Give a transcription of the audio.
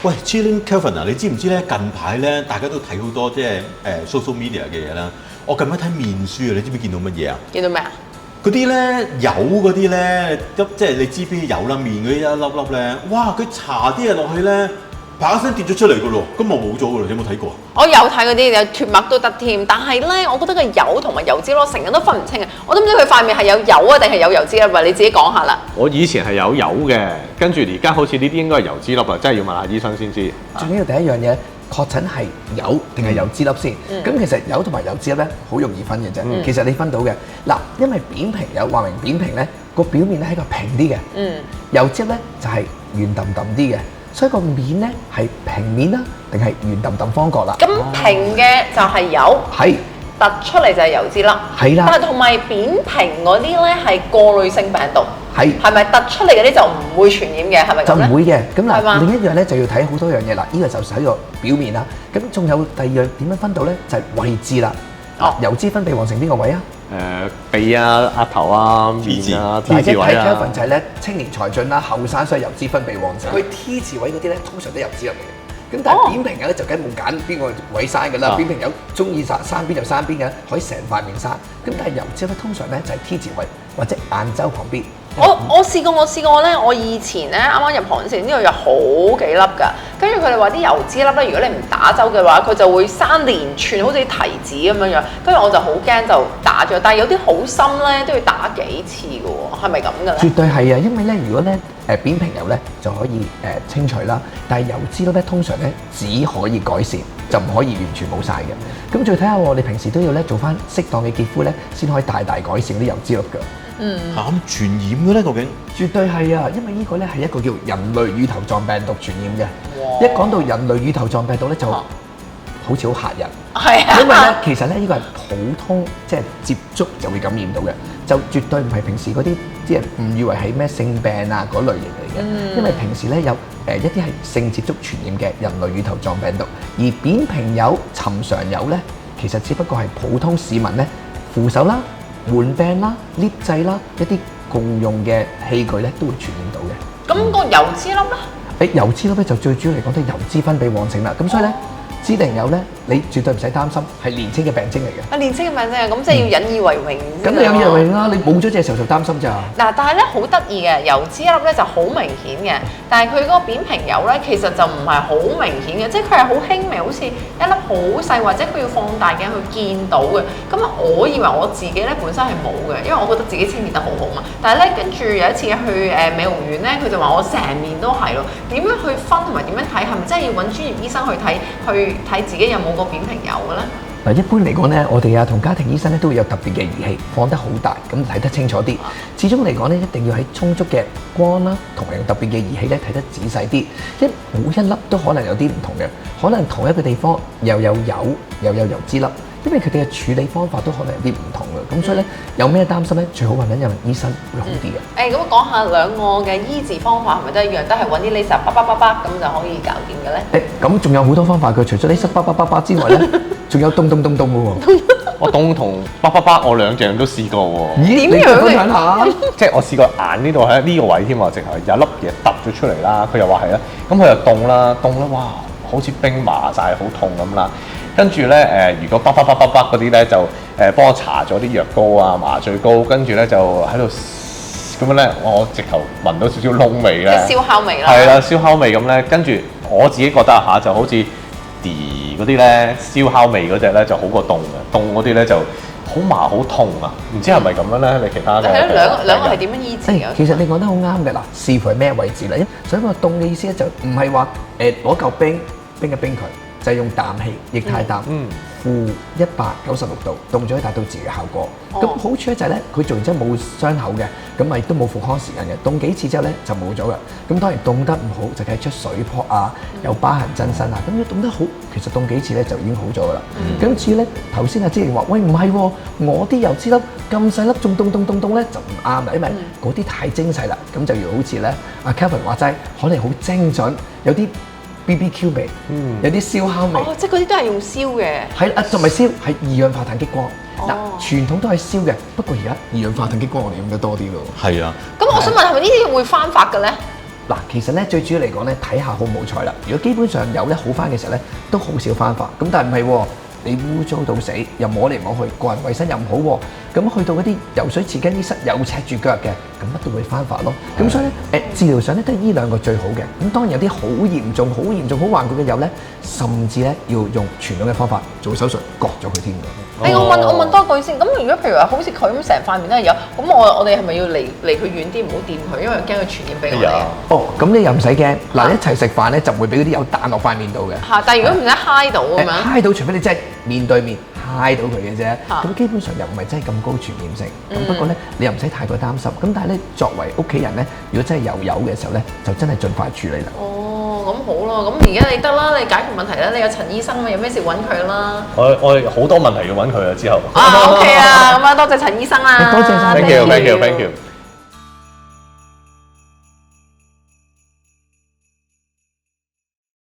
喂 ，Chilling Kelvin 啊，你知唔知咧？近排咧，大家都睇好多即係social media 嘅嘢啦。我近排睇面書啊，你知唔知見到乜嘢啊？見到咩啊？嗰啲咧油嗰啲咧，即係你知邊啲油啦，面嗰啲一粒粒咧，哇！佢搽啲嘢落去咧，啪一聲跌咗出嚟噶咯，咁我冇咗噶咯，有冇睇過？我有睇嗰啲有脱墨都得添，但係咧，我覺得個油同埋油脂粒成日都分唔清啊！我都唔知佢塊面係有油啊定係有油脂粒啊？你自己講下啦。我以前係有油嘅，跟住而家好似呢啲應該係油脂粒啦，真係要問下醫生先知。最緊要第一樣嘢，確診係油定係油脂粒先。咁其實油同埋油脂粒咧，好容易分嘅啫。其實你分到嘅嗱，因為扁平有話明扁平咧，個表面咧係個平啲嘅，油脂咧就係圓揼揼啲嘅，所以個面咧係平面啦，定係圓揼揼方角啦。咁平嘅就係油，係突出嚟就係油脂粒，係啦。但係同埋扁平嗰啲咧係過濾性病毒，係咪突出嚟嗰啲就唔會傳染嘅？係咪咁咧？就唔會嘅。咁係嘛嗱，另一樣咧就要睇好多樣嘢啦。呢個就係個表面啦。咁仲有第二樣點樣分到咧？就係位置啦。油脂分泌旺盛邊個位啊？鼻啊、額頭啊、面啊、T 字位睇啊。Kelvin就係咧青年才俊啦，後生所以油脂分泌旺盛。佢 T 字位嗰啲咧，通常都油脂入嚟嘅。咁但係扁平嘅咧就梗係冇揀邊個位生㗎啦。扁平有中意生邊就生邊嘅，可以成塊面生。咁但係油脂咧通常咧就係 T 字位或者眼周旁邊。我試過咧，我以前咧啱啱入行嗰時，呢度有好幾粒㗎。跟住佢哋話啲油脂粒咧，如果你唔打針嘅話，佢就會生連串，好似提子咁樣樣。跟住我就好驚就打咗，但係有啲好深咧都要打幾次㗎喎，係咪咁㗎咧？絕對係啊，因為咧如果咧扁平疣咧就可以清除啦，但係油脂粒咧通常咧只可以改善，就唔可以完全冇晒嘅。咁再睇下我哋平時都要咧做翻適當嘅潔膚咧，先可以大大改善啲油脂粒㗎。嚇咁傳染嘅咧，究竟？絕對係啊，因為呢個咧係一個叫人類乳頭狀病毒傳染嘅。一講到人類乳頭狀病毒咧，就好似好嚇人。係啊，因為咧其實咧呢個係普通即係接觸就會感染到嘅，就絕對唔係平時嗰啲即係誤以為係咩性病啊嗰類型嚟嘅。因為平時咧有一啲係性接觸傳染嘅人類乳頭狀病毒，而扁平疣、尋常疣咧，其實只不過係普通市民咧扶手啦、門柄啦、lift 掣啦一啲共用嘅器具咧都會傳染到嘅。咁個油脂粒咧？油脂粒咧就最主要嚟講都係油脂分泌旺盛啦，咁所以咧脂定疣咧你絕對唔使擔心，係年輕嘅病徵嚟嘅。年輕嘅病徵啊，咁即係要引以為榮。咁你引以為榮啦，你冇咗隻時候就擔心咋。嗱，但係咧好得意嘅油脂粒咧就好明顯嘅，但係佢嗰個扁平疣咧其實就唔係好明顯嘅，即係佢係好輕微，好似一粒好細，或者佢要放大鏡去見到嘅。咁我以為我自己咧本身係冇嘅，因為我覺得自己清潔得好好嘛。但係咧跟住有一次去美容院咧，佢就話我成面都係咯。點樣去分同埋點樣睇？係咪真係要揾專業醫生去睇自己有冇個扁平疣嘅咧？嗱，一般嚟講咧，我哋同家庭醫生咧都會有特別嘅儀器，放得好大，咁睇得清楚啲。始終嚟講咧，一定要喺充足嘅光啦，同埋用特別嘅儀器咧睇得仔細啲。每一粒都可能有啲唔同嘅，可能同一個地方又有油又有油脂粒，因為佢哋嘅處理方法都可能有啲唔同嘅。咁所以咧，有咩擔心咧，最好揾緊有醫生會好啲嘅。咁講下兩個嘅醫治方法係咪都一樣？都係揾啲 laser 叭叭叭叭咁就可以搞掂嘅咧？咁仲有好多方法嘅，除咗 laser 叭叭叭叭之外咧，仲有咚咚咚咚嘅喎。我咚同叭叭叭，我兩樣都試過喎。咦？你分享下。即係我試過眼呢度喺呢個位添喎，直頭有粒嘢揼咗出嚟啦。佢又話係啦，咁佢又凍啦，哇，好似冰麻晒，好痛咁啦。跟住咧如果叭叭叭叭叭嗰啲咧就幫我搽咗啲藥膏啊、麻醉膏，跟住咧就喺度咁樣咧，我直頭聞到少少燶味咧，燒烤味啦。係啦，燒烤味咁咧，跟住我自己覺得就好似嗰啲咧燒烤味嗰隻咧就好過凍嘅，凍嗰啲咧就好麻好痛啊！唔知係咪咁樣咧？你其他嘅係咯，兩個係點樣醫治啊？其實你講得好啱嘅嗱，視乎係咩位置啦。所以個凍嘅意思咧就唔係話攞嚿冰冰一冰佢，就係用氮氣液態氮-196度凍咗，達到治療效果。咁好處咧就係咧，佢做完之後冇傷口嘅，咁咪亦都冇復康時間嘅。凍幾次之後咧就冇咗嘅。咁當然凍得唔好就梗係出水泡啊，有疤痕增生啊。咁如果凍得好，其實凍幾次咧就已經好咗噶啦。咁至於咧頭先阿芝瑩話：喂，唔係喎，我啲油脂粒咁細粒，仲凍咧就唔啱啦，因為嗰啲太精細啦。咁就要好似咧阿 Kelvin 話齋，可能好精準，有啲BBQ 味，有啲燒烤味。即係嗰啲都係用燒嘅。係啊，同埋燒係二氧化碳激光。嗱，傳統都係燒嘅，不過而家二氧化碳激光我哋用得多啲咯。係啊。咁我想問係咪呢啲會翻發嘅咧？嗱，其實咧最主要嚟講咧，睇下好唔好彩啦。如果基本上有咧好翻嘅時候咧，都好少翻發。咁但係唔係喎，你污糟到死，又摸嚟摸去，個人衞生又唔好喎。咁去到嗰啲游水池更衣室又赤住腳嘅，咁乜都會翻發咯。咁所以咧治療上咧都係呢兩個最好嘅。咁當然有啲好嚴重、好嚴重、好頑固嘅友咧，甚至咧要用傳統嘅方法做手術割咗佢添㗎。我問多句先，咁如果譬如話好似佢咁成塊面都係有，咁我哋係咪要離佢遠啲，唔好掂佢，因為驚佢傳染俾我哋啊？哦，咁你又唔使驚，嗱一齊食飯咧就唔會俾嗰啲有彈落塊面度嘅。嚇！但係如果唔使揩到咁樣，揩到除非你真係面對面揩到佢嘅啫。咁基本上又唔係真係咁高傳染性。咁不過咧，你又唔使太過擔心。咁但係咧，作為屋企人咧，如果真係有嘅時候咧，就真係盡快處理啦。咁好咯，咁而家你得啦，你解決問題啦，你有陳醫生嘛，有咩事揾佢啦。我好多問題要揾佢啊，之後。OK 啊，咁啊多謝陳醫生啦。多謝晒。Thank you。